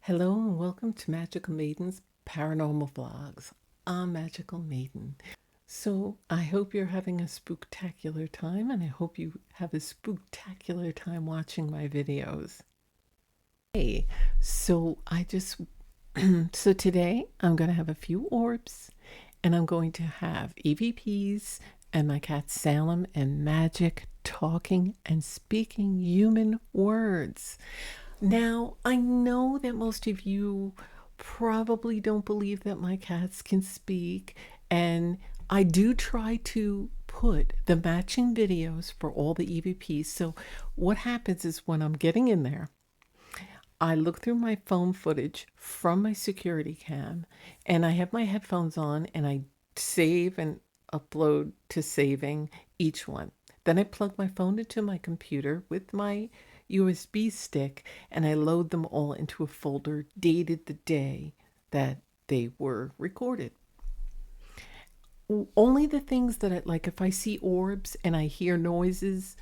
Hello and welcome to Magical Maiden's Paranormal Vlogs. I'm Magical Maiden. So I hope you're having a spooktacular time, and I hope you have a spooktacular time watching my videos. Hey, so so today I'm going to have a few orbs, and I'm going to have EVPs and my cat Salem and Magic talking and speaking human words. Now, I know that most of you probably don't believe that my cats can speak, and I do try to put the matching videos for all the EVPs. So, what happens is when I'm getting in there, I look through my phone footage from my security cam, and I have my headphones on and I save and upload to saving each one. Then I plug my phone into my computer with my USB stick and I load them all into a folder dated the day that they were recorded. Only the things that like if I see orbs and I hear noises,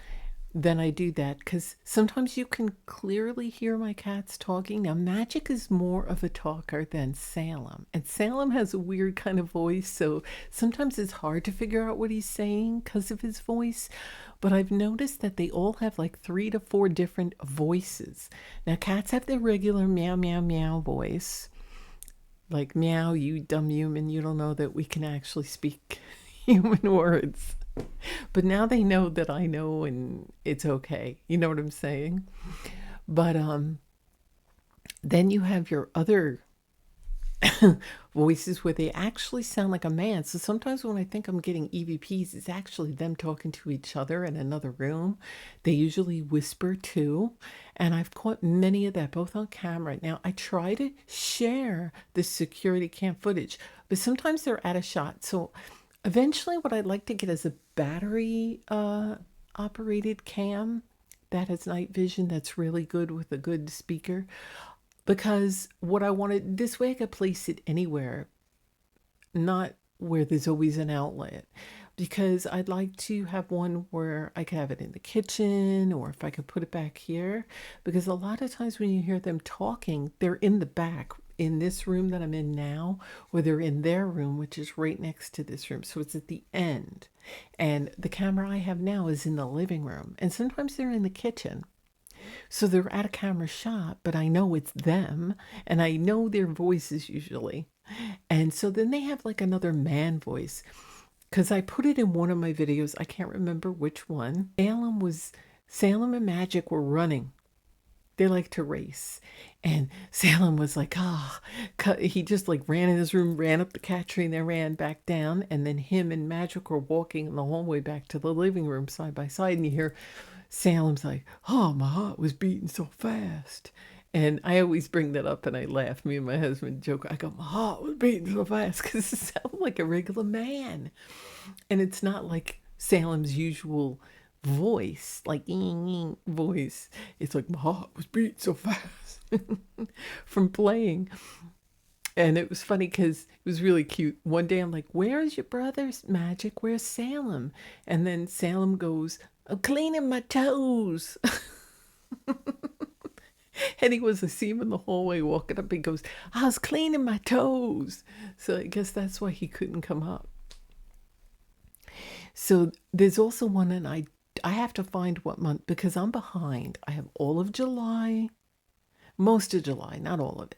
then I do that, because sometimes you can clearly hear my cats talking. Now, Magic is more of a talker than Salem, and Salem has a weird kind of voice, so sometimes it's hard to figure out what he's saying because of his voice. But I've noticed that they all have like 3 to 4 different voices. Now, cats have their regular meow, meow, meow voice, like meow, you dumb human, you don't know that we can actually speak human words. But now they know that I know and it's okay. You know what I'm saying? But then you have your other voices where they actually sound like a man. So sometimes when I think I'm getting EVPs, it's actually them talking to each other in another room. They usually whisper too. And I've caught many of that both on camera. Now, I try to share the security cam footage, but sometimes they're out of shot. So eventually, what I'd like to get is a battery operated cam that has night vision that's really good with a good speaker, because what I wanted this way I could place it anywhere, not where there's always an outlet, because I'd like to have one where I could have it in the kitchen, or if I could put it back here, because a lot of times when you hear them talking, they're in the back in this room that I'm in now, or they're in their room, which is right next to this room. So it's at the end. And the camera I have now is in the living room. And sometimes they're in the kitchen. So they're at a camera shot, but I know it's them and I know their voices usually. And so then they have like another man voice, because I put it in one of my videos. I can't remember which one. Salem and Magic were running. They like to race. And Salem was like, he just like ran in his room, ran up the cat tree, and then ran back down. And then him and Magic were walking in the hallway back to the living room side by side. And you hear Salem's like, oh, my heart was beating so fast. And I always bring that up and I laugh. Me and my husband joke. I go, my heart was beating so fast, because it sounds like a regular man. And it's not like Salem's usual voice, like voice. It's like my heart was beating so fast from playing. And it was funny because it was really cute. One day I'm like, where's your brother's Magic? Where's Salem? And then Salem goes, I'm cleaning my toes. And he was, I see him in the hallway walking up. He goes, I was cleaning my toes. So I guess that's why he couldn't come up. So there's also one, and I have to find what month, because I'm behind. I have all of July, most of July, not all of it,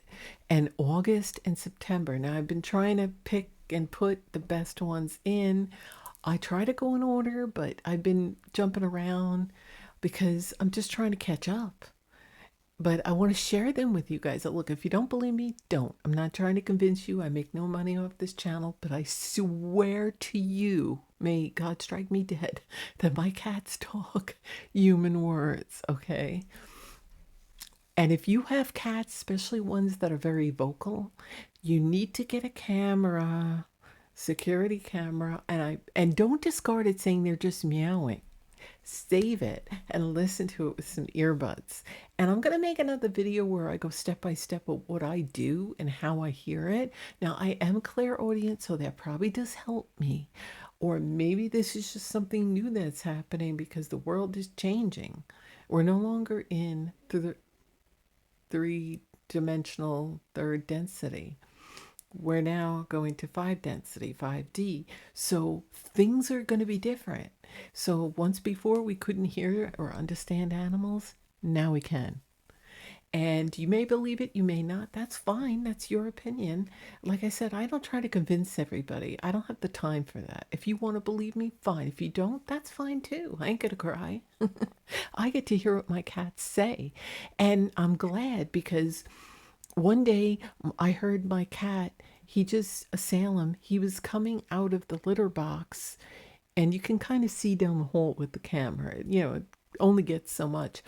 and August and September. Now I've been trying to pick and put the best ones in. I try to go in order, but I've been jumping around because I'm just trying to catch up. But I want to share them with you guys. Look, if you don't believe me, don't. I'm not trying to convince you. I make no money off this channel, but I swear to you, may God strike me dead, that my cats talk human words, okay? And if you have cats, especially ones that are very vocal, you need to get a camera, security camera, and don't discard it saying they're just meowing. Save it and listen to it with some earbuds. And I'm going to make another video where I go step by step of what I do and how I hear it. Now, I am clairaudient, so that probably does help me. Or maybe this is just something new that's happening because the world is changing. We're no longer in through the three dimensional third density. We're now going to 5 density, 5D. So things are going to be different. So once before we couldn't hear or understand animals, now we can. And you may believe it, you may not. That's fine. That's your opinion. Like I said, I don't try to convince everybody. I don't have the time for that. If you want to believe me, fine. If you don't, that's fine too. I ain't going to cry. I get to hear what my cats say. And I'm glad because one day I heard my cat, Salem, he was coming out of the litter box, and you can kind of see down the hall with the camera. It only gets so much.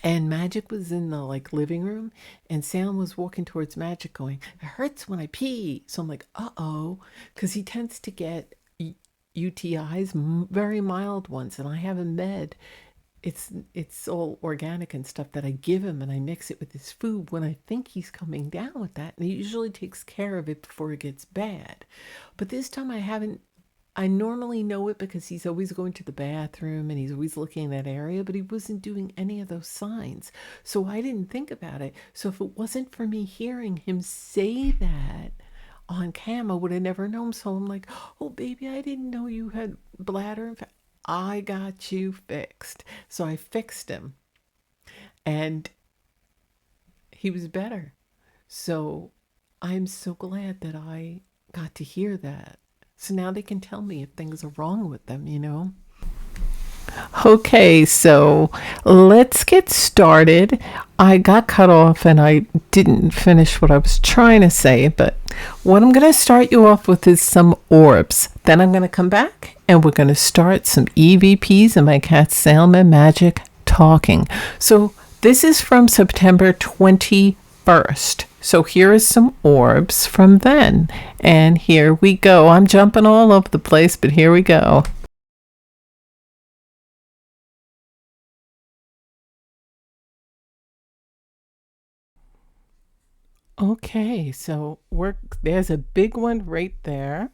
And Magic was in the living room, and Salem was walking towards Magic going, "It hurts when I pee." So I'm like, "Uh-oh," because he tends to get UTIs, very mild ones, and I have a med. It's all organic and stuff that I give him, and I mix it with his food when I think he's coming down with that, and he usually takes care of it before it gets bad. But this time I haven't. I normally know it because he's always going to the bathroom and he's always looking in that area, but he wasn't doing any of those signs. So I didn't think about it. So if it wasn't for me hearing him say that on cam, I would have never known. So I'm like, "Oh, baby, I didn't know you had bladder infection. I got you fixed." So I fixed him, and he was better. So I'm so glad that I got to hear that. So now they can tell me if things are wrong with them. Okay, so let's get started. I got cut off and I didn't finish what I was trying to say, but what I'm going to start you off with is some orbs. Then I'm going to come back and we're going to start some EVPs and my cat Salem and Magic talking. So this is from September 21st. So here is some orbs from then. And here we go. I'm jumping all over the place, but here we go. Okay, so there's a big one right there.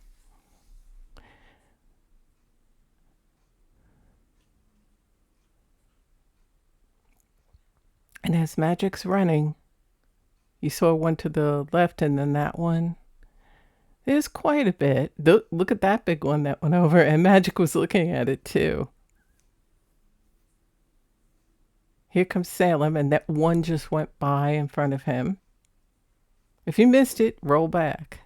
And as Magic's running, you saw one to the left and then that one. There's quite a bit. Look at that big one that went over, and Magic was looking at it too. Here comes Salem, and that one just went by in front of him. If you missed it, roll back.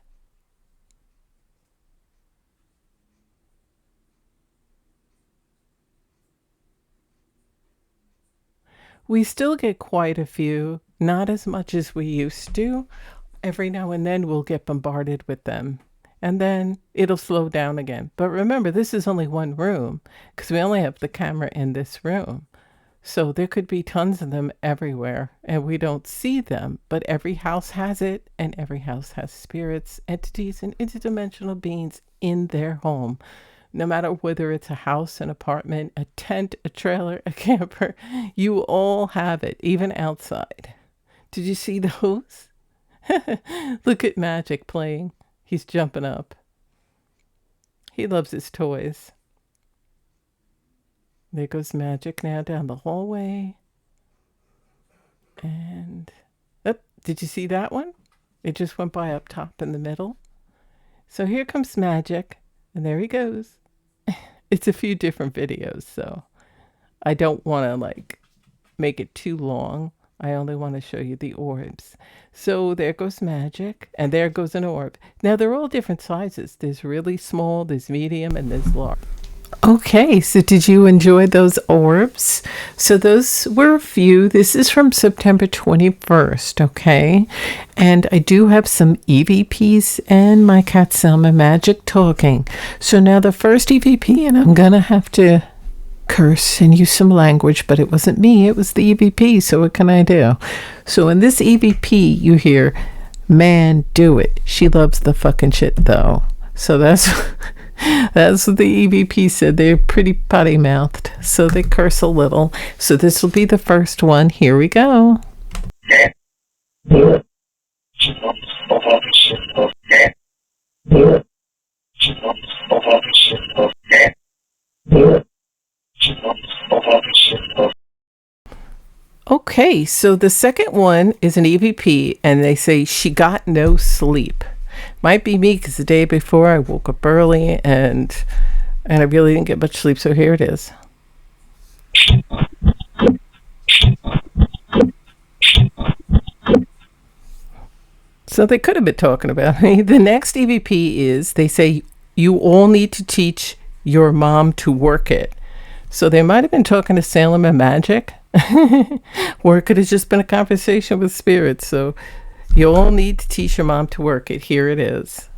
We still get quite a few, not as much as we used to. Every now and then we'll get bombarded with them, and then it'll slow down again. But remember, this is only one room because we only have the camera in this room. So there could be tons of them everywhere and we don't see them, but every house has it, and every house has spirits, entities, and interdimensional beings in their home. No matter whether it's a house, an apartment, a tent, a trailer, a camper, you all have it, even outside. Did you see those? Look at Magic playing. He's jumping up. He loves his toys. There goes Magic now down the hallway. And did you see that one? It just went by up top in the middle. So here comes Magic, and there he goes. It's a few different videos, so I don't want to make it too long. I only want to show you the orbs. So there goes Magic, and there goes an orb. Now they're all different sizes. There's really small, there's medium, and there's large. Okay, so did you enjoy those orbs? So those were a few. This is from September 21st, okay? And I do have some EVPs and my cat Selma Magic talking. So now the first EVP, and I'm going to have to curse and use some language, but it wasn't me, it was the EVP, so what can I do? So in this EVP, you hear, "Man, do it. She loves the fucking shit, though." So that's what the EVP said. They're pretty potty mouthed, so they curse a little. So this will be the first one. Here we go. Okay. Okay, so the second one is an EVP, and they say she got no sleep. Might be me because the day before I woke up early and I really didn't get much sleep. So here it is. So they could have been talking about me. The next EVP is they say you all need to teach your mom to work it. So they might have been talking to Salem and Magic, or it could have just been a conversation with spirits. So you all need to teach your mom to work it. Here it is.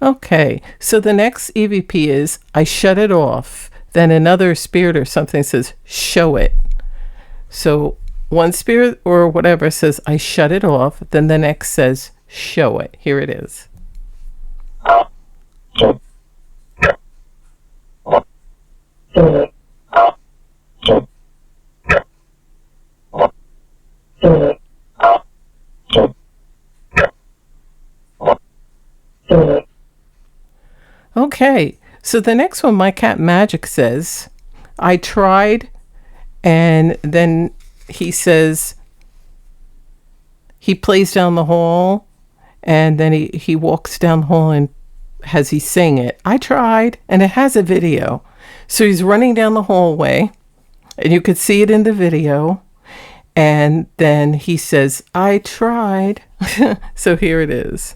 Okay, so the next EVP is I shut it off. Then another spirit or something says show it. So one spirit or whatever says I shut it off. Then the next says show it. Here it is. Okay, so the next one, My Cat Magic says, I tried, and then he says, he plays down the hall, and then he walks down the hall and has he sing it. I tried, and it has a video. So he's running down the hallway, and you could see it in the video, and then he says, I tried. So here it is.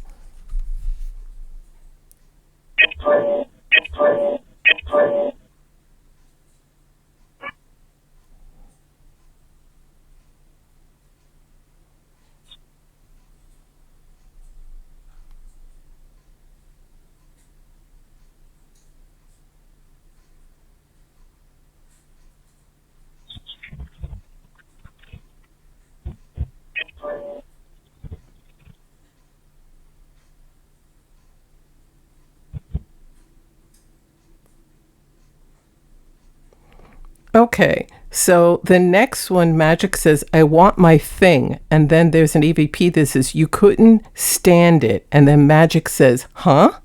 Okay, so the next one, Magic says, I want my thing. And then there's an EVP that says, you couldn't stand it. And then Magic says, huh?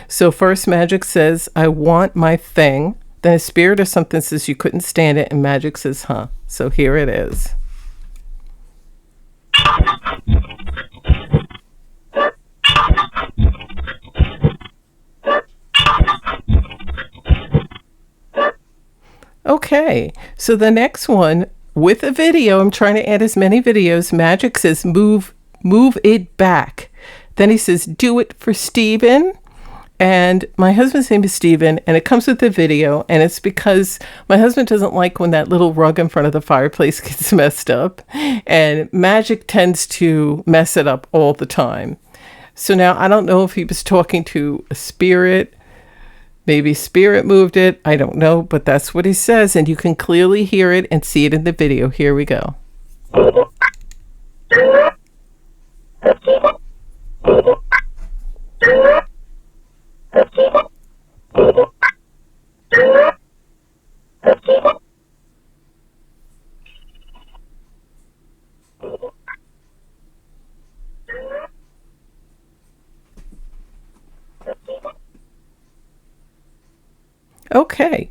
So first Magic says, I want my thing. Then a spirit or something says, you couldn't stand it. And Magic says, huh? So here it is. Okay, so the next one with a video, I'm trying to add as many videos. Magic says, move it back. Then he says, do it for Steven. And my husband's name is Steven, and it comes with the video, and it's because my husband doesn't like when that little rug in front of the fireplace gets messed up, and Magic tends to mess it up all the time. So now I don't know if he was talking to a spirit. Maybe spirit moved it. I don't know, but that's what he says. And you can clearly hear it and see it in the video. Here we go. Okay.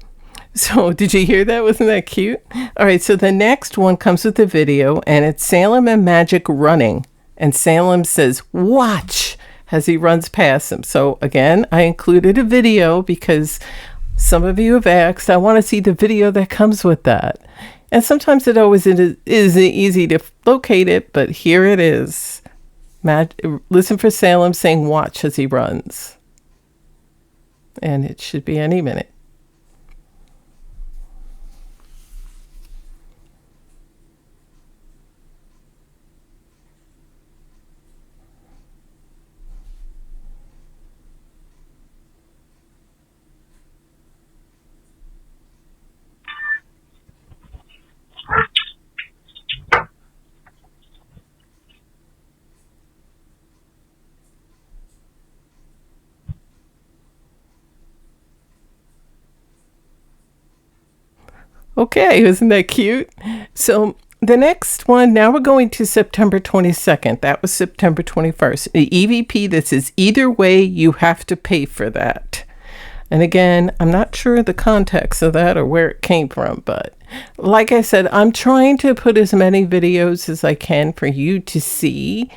So did you hear that? Wasn't that cute? All right. So the next one comes with the video, and it's Salem and Magic running. And Salem says, watch, as he runs past him. So again, I included a video because some of you have asked, I want to see the video that comes with that. And sometimes it always isn't easy to locate it, but here it is. Listen for Salem saying, watch, as he runs. And it should be any minute. Okay, isn't that cute? So The next one, now we're going to September 22nd. That was September 21st. The EVP that says, either way, you have to pay for that. And again, I'm not sure the context of that or where it came from, but like I said, I'm trying to put as many videos as I can for you to see.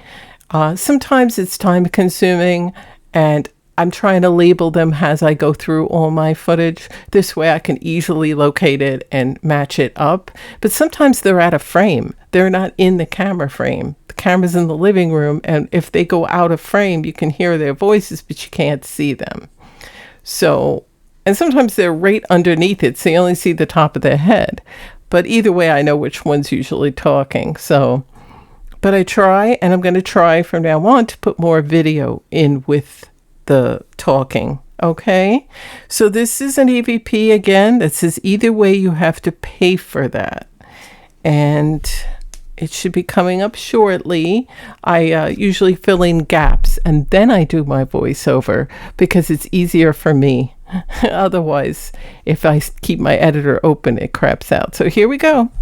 Sometimes it's time consuming, and I'm trying to label them as I go through all my footage. This way I can easily locate it and match it up. But sometimes they're out of frame. They're not in the camera frame. The camera's in the living room, and if they go out of frame, you can hear their voices, but you can't see them. So, and sometimes they're right underneath it, so you only see the top of their head. But either way, I know which one's usually talking. So, but I try, and I'm going to try from now on to put more video in with the talking. Okay? So this is an EVP again that says either way you have to pay for that. And it should be coming up shortly. I usually fill in gaps and then I do my voiceover because it's easier for me. Otherwise, if I keep my editor open, it craps out. So here we go.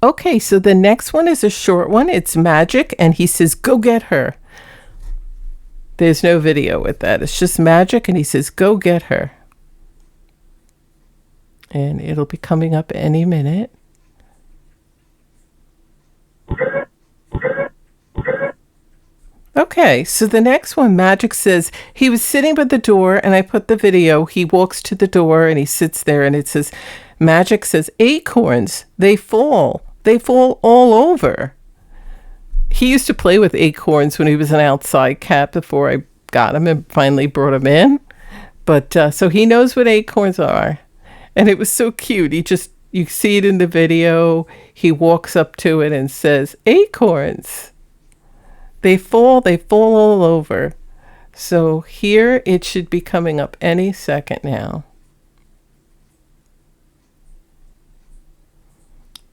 Okay, so the next one is a short one. It's Magic, and he says, go get her. There's no video with that. It's just Magic, and he says, go get her. And it'll be coming up any minute. Okay, so the next one, Magic says, he was sitting by the door, and I put the video. He walks to the door, and he sits there, and it says, Magic says, acorns, they fall. They fall all over. He used to play with acorns when he was an outside cat before I got him and finally brought him in. But so he knows what acorns are. And it was so cute. You see it in the video. He walks up to it and says, acorns. They fall all over. So here it should be coming up any second now.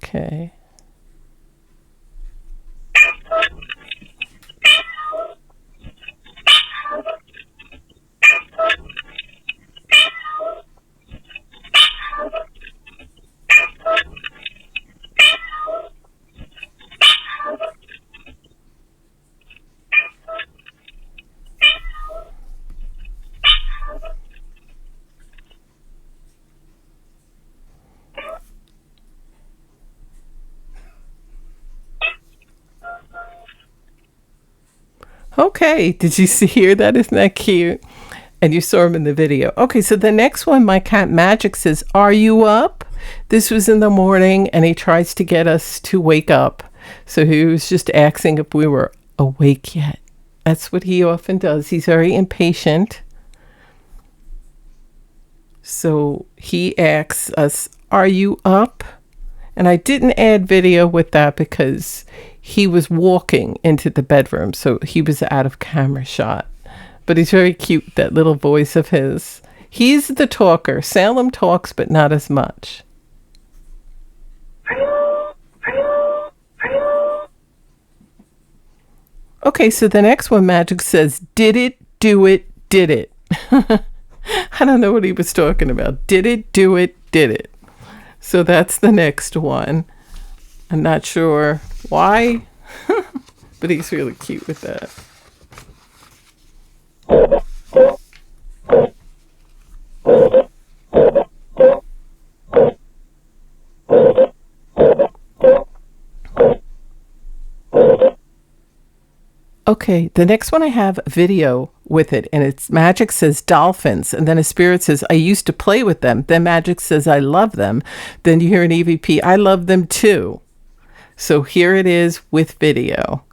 Okay. Okay, did you hear that? Isn't that cute? And you saw him in the video. Okay, so the next one, my cat Magic says, are you up? This was in the morning, and he tries to get us to wake up. So he was just asking if we were awake yet. That's what he often does. He's very impatient. So he asks us, are you up? And I didn't add video with that because he was walking into the bedroom, so he was out of camera shot. But he's very cute, that little voice of his. He's the talker. Salem talks, but not as much. Okay, so the next one, Magic says, did it, do it, did it. I don't know what he was talking about. Did it, do it, did it. So that's the next one. I'm not sure why, but he's really cute with that. Okay, the next one I have a video with it, and it's Magic says dolphins, and then a spirit says, I used to play with them. Then Magic says, I love them. Then you hear an EVP, I love them too. So here it is with video.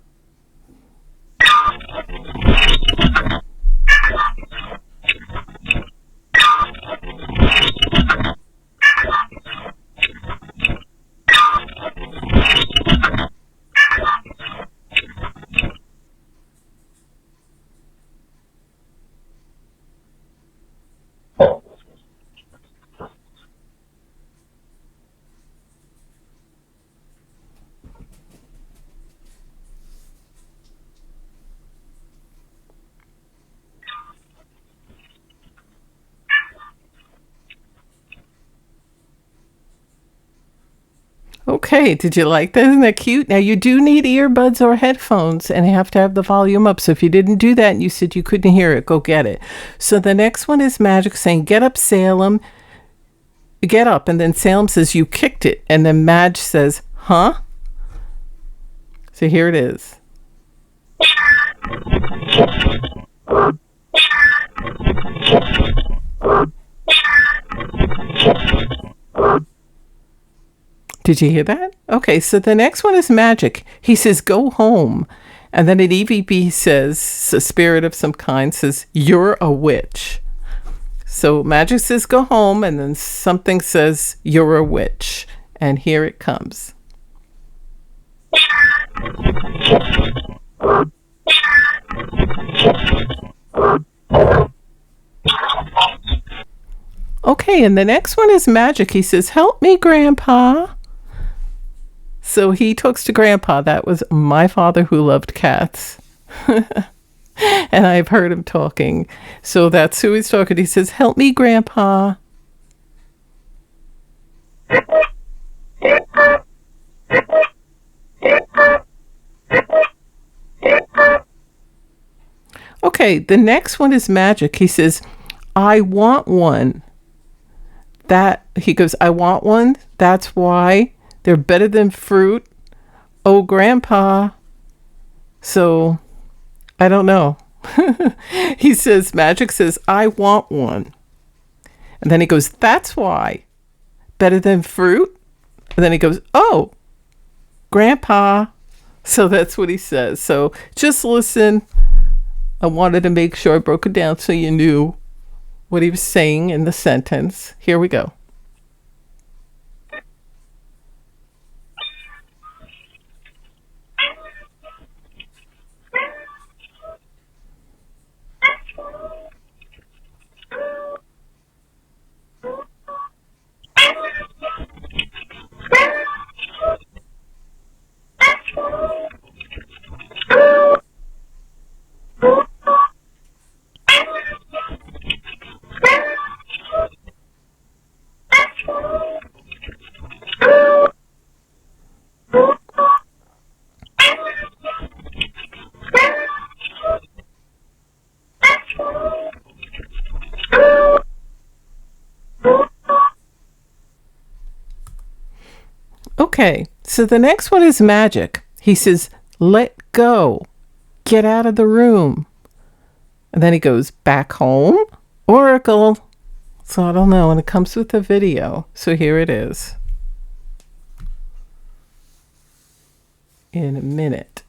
Okay, did you like that? Isn't that cute? Now, you do need earbuds or headphones, and you have to have the volume up. So if you didn't do that and you said you couldn't hear it, go get it. So the next one is Magic saying, "Get up, Salem. Get up." And then Salem says, "You kicked it." And then Madge says, "Huh?" So here it is. Did you hear that? Okay, so the next one is Magic. He says, "Go home." And then an EVP says, a spirit of some kind says, "You're a witch." So Magic says, "Go home." And then something says, "You're a witch." And here it comes. Okay, and the next one is Magic. He says, "Help me, Grandpa." So he talks to Grandpa. That was my father who loved cats. And I've heard him talking. So that's who he's talking to. He says, "Help me, Grandpa." Okay, the next one is Magic. He says, "I want one." That he goes, "I want one. That's why they're better than fruit. Oh, Grandpa." So I don't know. He says, Magic says, "I want one." And then he goes, "That's why. Better than fruit." And then he goes, "Oh, Grandpa." So that's what he says. So just listen. I wanted to make sure I broke it down so you knew what he was saying in the sentence. Here we go. Okay, so the next one is Magic. He says, "Let go. Get out of the room." And then he goes, "Back home? Oracle." So I don't know, and it comes with a video. So here it is. In a minute.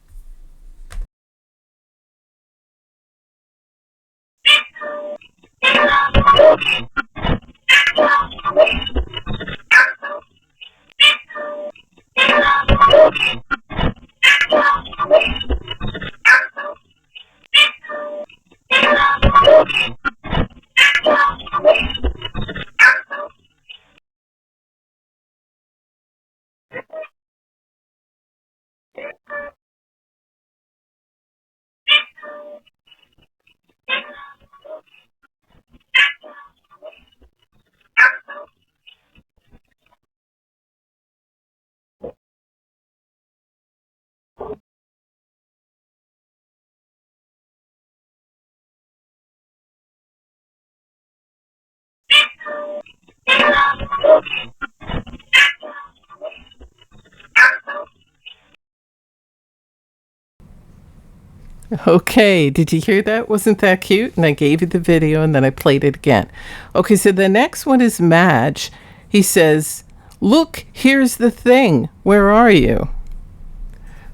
Okay, did you hear that? Wasn't that cute? And I gave you the video and then I played it again. Okay, so the next one is Madge. He says, "Look, here's the thing. Where are you?"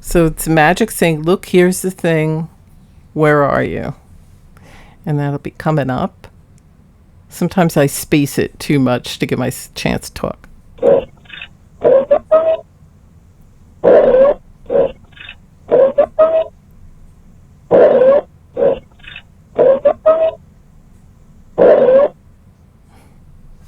So it's Magic saying, "Look, here's the thing. Where are you?" And that'll be coming up. Sometimes I space it too much to give my chance to talk.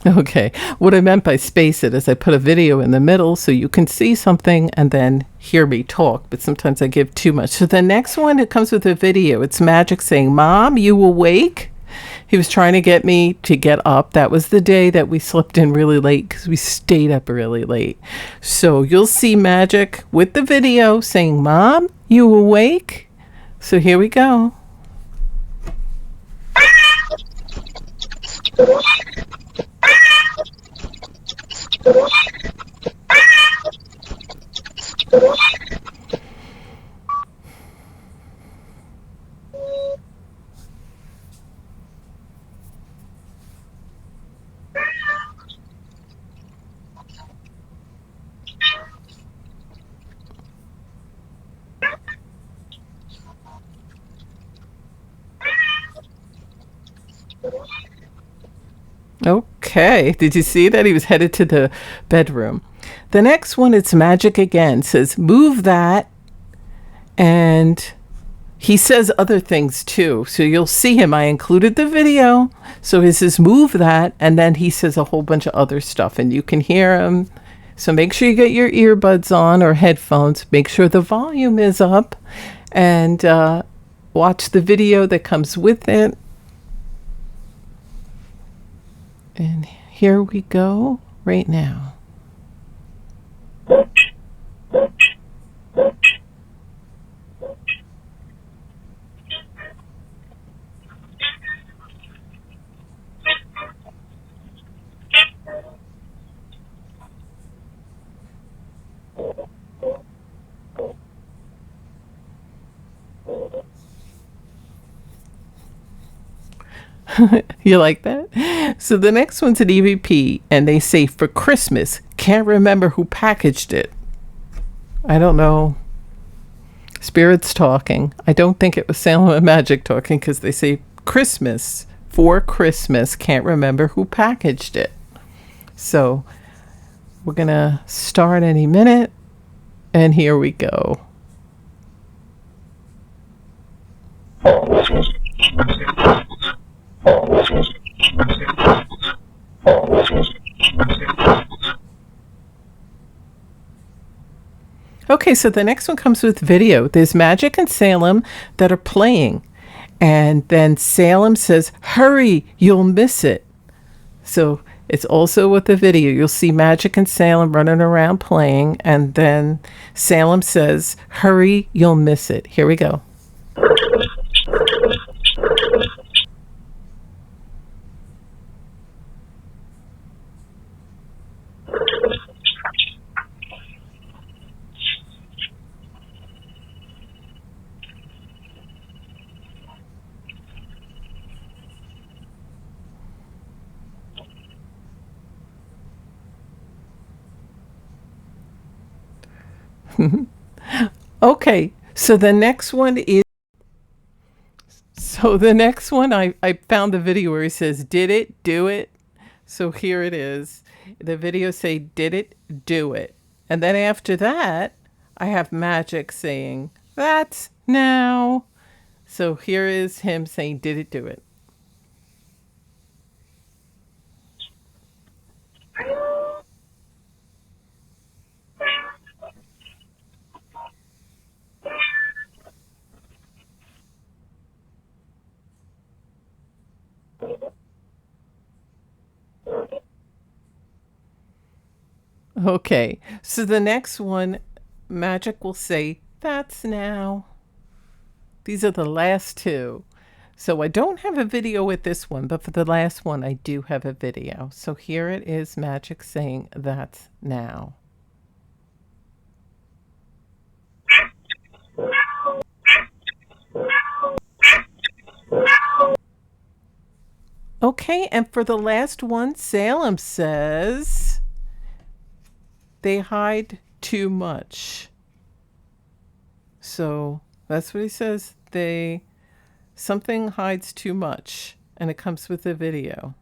Okay, what I meant by space it is I put a video in the middle so you can see something and then hear me talk, but sometimes I give too much. So the next one, it comes with a video. It's Magic saying, "Mom, you awake?" He was trying to get me to get up. That was the day that we slept in really late because we stayed up really late. So you'll see Magic with the video saying, "Mom, you awake?" So here we go. Okay, did you see that? He was headed to the bedroom. The next one, it's Magic again. Says, "Move that." And he says other things too. So you'll see him. I included the video. So he says, "Move that." And then he says a whole bunch of other stuff and you can hear him. So make sure you get your earbuds on or headphones. Make sure the volume is up and watch the video that comes with it. And here we go right now. You like that? So the next one's an EVP, and they say, "For Christmas, can't remember who packaged it." I don't know. Spirits talking. I don't think it was Salem and Magic talking because they say, "Christmas, for Christmas, can't remember who packaged it." So we're going to start any minute, and here we go. Okay, so the next one comes with video. There's Magic and Salem that are playing. And then Salem says, "Hurry, you'll miss it." So it's also with the video. You'll see Magic and Salem running around playing. And then Salem says, "Hurry, you'll miss it." Here we go. Okay, so the next one is. So the next one, I found the video where he says, "Did it, do it." So here it is. The video say, "Did it, do it." And then after that, I have Magic saying, "That's now." So here is him saying, "Did it, do it." Okay, so the next one, Magic will say, "That's now." These are the last two. So I don't have a video with this one, but for the last one, I do have a video. So here it is, Magic saying, "That's now." Okay, and for the last one, Salem says, "They hide too much." So that's what he says. Something hides too much, and it comes with the video.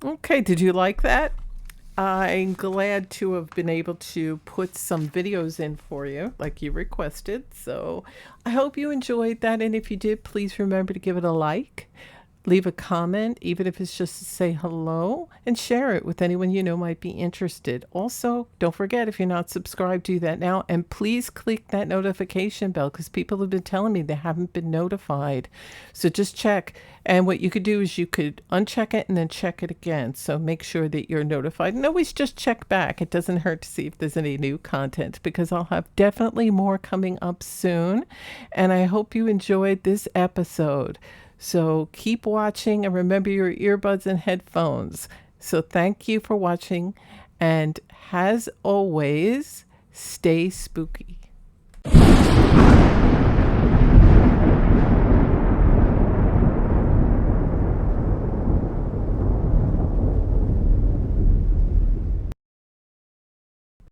Okay, did you like that? I'm glad to have been able to put some videos in for you, like you requested. So I hope you enjoyed that. And if you did, please remember to give it a like, leave a comment, even if it's just to say hello, and share it with anyone you know might be interested. Also, don't forget, if you're not subscribed, do that now. And please click that notification bell because people have been telling me they haven't been notified. So just check. And what you could do is you could uncheck it and then check it again. So make sure that you're notified. And always just check back. It doesn't hurt to see if there's any new content because I'll have definitely more coming up soon. And I hope you enjoyed this episode. So keep watching and remember your earbuds and headphones. So thank you for watching. And as always, stay spooky.